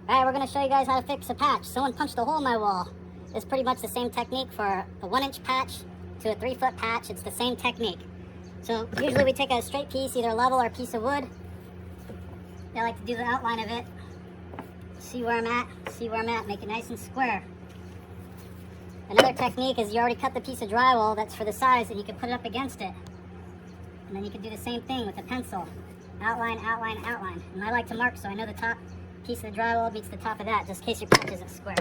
Alright, we're going to show you guys how to fix a patch. Someone punched a hole in my wall. It's pretty much the same technique for a 1-inch patch to a 3-foot patch. It's the same technique. So usually we take a straight piece, either level or a piece of wood. I like to do the outline of it. See where I'm at, make it nice and square. Another technique is you already cut the piece of drywall that's for the size and you can put it up against it. And then you can do the same thing with a pencil. Outline, outline, outline. And I like to mark so I know the top piece of the drywall meets the top of that, just in case your patch isn't square.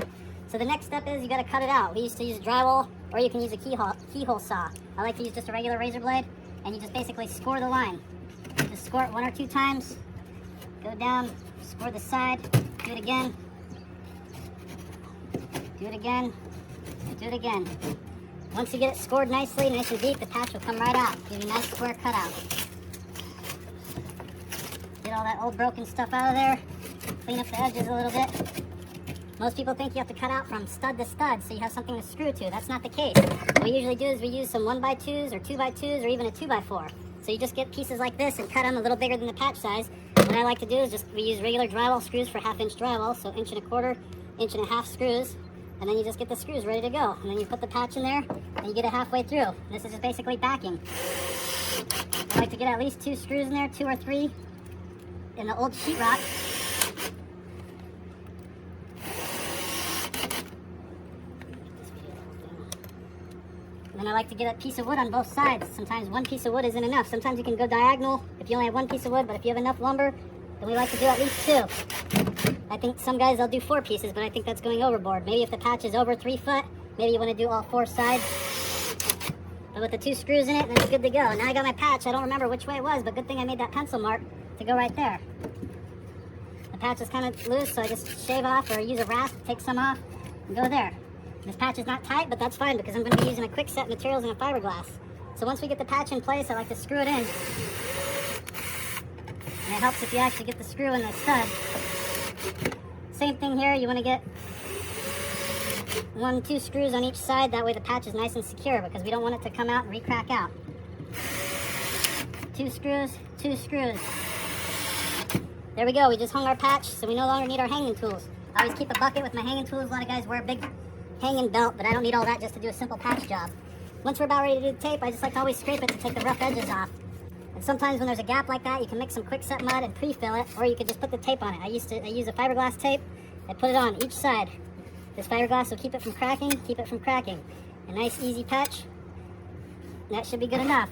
So the next step is you gotta cut it out. We used to use drywall, or you can use a keyhole saw. I like to use just a regular razor blade, and you just basically score the line. Just score it 1 or 2 times, go down, score the side, do it again, do it again, do it again. Once you get it scored nicely, nice and deep, the patch will come right out. Give you a nice square cutout. Get all that old broken stuff out of there. Clean up the edges a little bit. Most people think you have to cut out from stud to stud so you have something to screw to. That's not the case. What we usually do is we use some 1x2s or 2x2s or even a 2x4. So you just get pieces like this and cut them a little bigger than the patch size. What I like to do is we use regular drywall screws for 1/2-inch drywall, so 1.25 1.5 screws. And then you just get the screws ready to go. And then you put the patch in there and you get it halfway through. This is just basically backing. I like to get at least 2 screws in there, 2 or 3 in the old sheetrock. And then I like to get a piece of wood on both sides. Sometimes 1 piece of wood isn't enough. Sometimes you can go diagonal if you only have 1 piece of wood, but if you have enough lumber, then we like to do at least 2. I think some guys, they'll do 4 pieces, but I think that's going overboard. Maybe if the patch is over 3 foot, maybe you want to do all 4 sides. But with the 2 screws in it, then it's good to go. Now I got my patch. I don't remember which way it was, but good thing I made that pencil mark to go right there. The patch is kind of loose, so I just shave off or use a rasp, take some off, and go there. This patch is not tight, but that's fine because I'm going to be using a quick set materials and a fiberglass. So once we get the patch in place, I like to screw it in. And it helps if you actually get the screw in the stud. Same thing here, you want to get 1, 2 screws on each side, that way the patch is nice and secure because we don't want it to come out and re-crack out. 2 screws, 2 screws. There we go, we just hung our patch, so we no longer need our hanging tools. I always keep a bucket with my hanging tools. A lot of guys wear a big hanging belt, but I don't need all that just to do a simple patch job. Once we're about ready to do the tape, I just like to always scrape it to take the rough edges off. And sometimes when there's a gap like that, you can mix some quick set mud and pre-fill it, or you could just put the tape on it. I use a fiberglass tape. I put it on each side. This fiberglass will keep it from cracking, A nice easy patch. That should be good enough.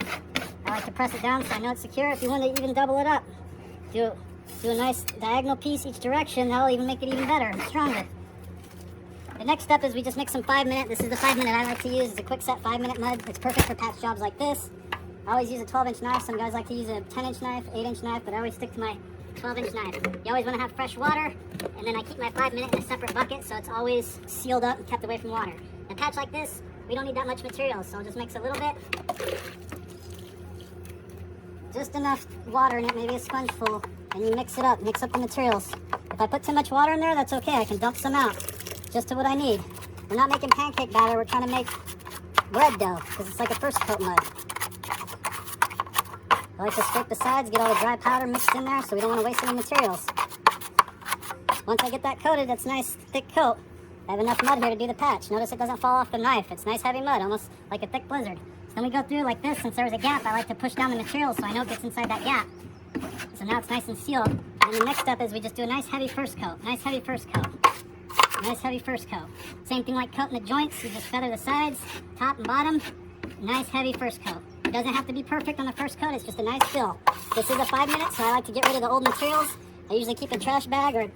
I like to press it down so I know it's secure. If you want to even double it up, do a nice diagonal piece each direction. That'll even make it even better and stronger. The next step is we just mix some 5-minute. This is the 5-minute I like to use. It's a quick set 5-minute mud. It's perfect for patch jobs like this. I always use a 12-inch knife. Some guys like to use a 10-inch knife, 8-inch knife, but I always stick to my 12-inch knife. You always want to have fresh water, and then I keep my 5-minute in a separate bucket so it's always sealed up and kept away from water. In a patch like this, we don't need that much material, so I'll just mix a little bit. Just enough water in it, maybe a sponge full, and you mix it up, mix up the materials. If I put too much water in there, that's okay. I can dump some out, just to what I need. We're not making pancake batter, we're trying to make bread dough, because it's like a first coat mud. I like to scrape the sides, get all the dry powder mixed in there, so we don't want to waste any materials. Once I get that coated, that's nice, thick coat. I have enough mud here to do the patch. Notice it doesn't fall off the knife. It's nice heavy mud, almost like a thick blizzard. So then we go through like this. Since there was a gap, I like to push down the material so I know it gets inside that gap. So now it's nice and sealed. And the next step is we just do a nice heavy first coat. Nice heavy first coat. Nice heavy first coat. Same thing like coating the joints. You just feather the sides, top and bottom. Nice heavy first coat. It doesn't have to be perfect on the first coat. It's just a nice fill. This is a 5-minute, so I like to get rid of the old materials. I usually keep a trash bag or an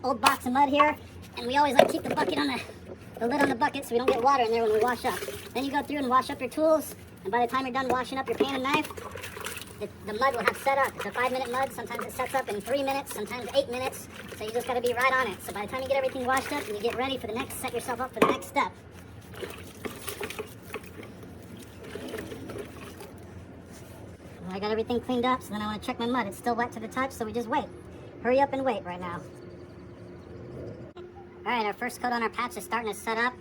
old box of mud here. And we always like to keep the bucket on the lid on the bucket so we don't get water in there when we wash up. Then you go through and wash up your tools. And by the time you're done washing up your pan and knife, the mud will have set up. It's a 5-minute mud. Sometimes it sets up in 3 minutes, sometimes 8 minutes. So you just got to be right on it. So by the time you get everything washed up and you get ready for the next, set yourself up for the next step. Well, I got everything cleaned up, so then I want to check my mud. It's still wet to the touch, so we just wait. Hurry up and wait right now. Alright, our first coat on our patch is starting to set up.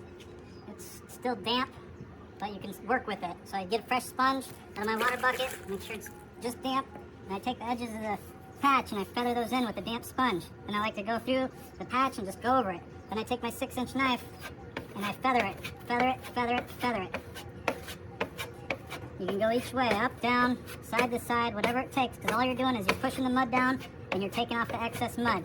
It's still damp, but you can work with it. So I get a fresh sponge out of my water bucket, make sure it's just damp, and I take the edges of patch and I feather those in with a damp sponge. And I like to go through the patch and just go over it. Then I take my 6-inch knife and I feather it, feather it, feather it, feather it. You can go each way, up, down, side to side, whatever it takes, because all you're doing is you're pushing the mud down and you're taking off the excess mud.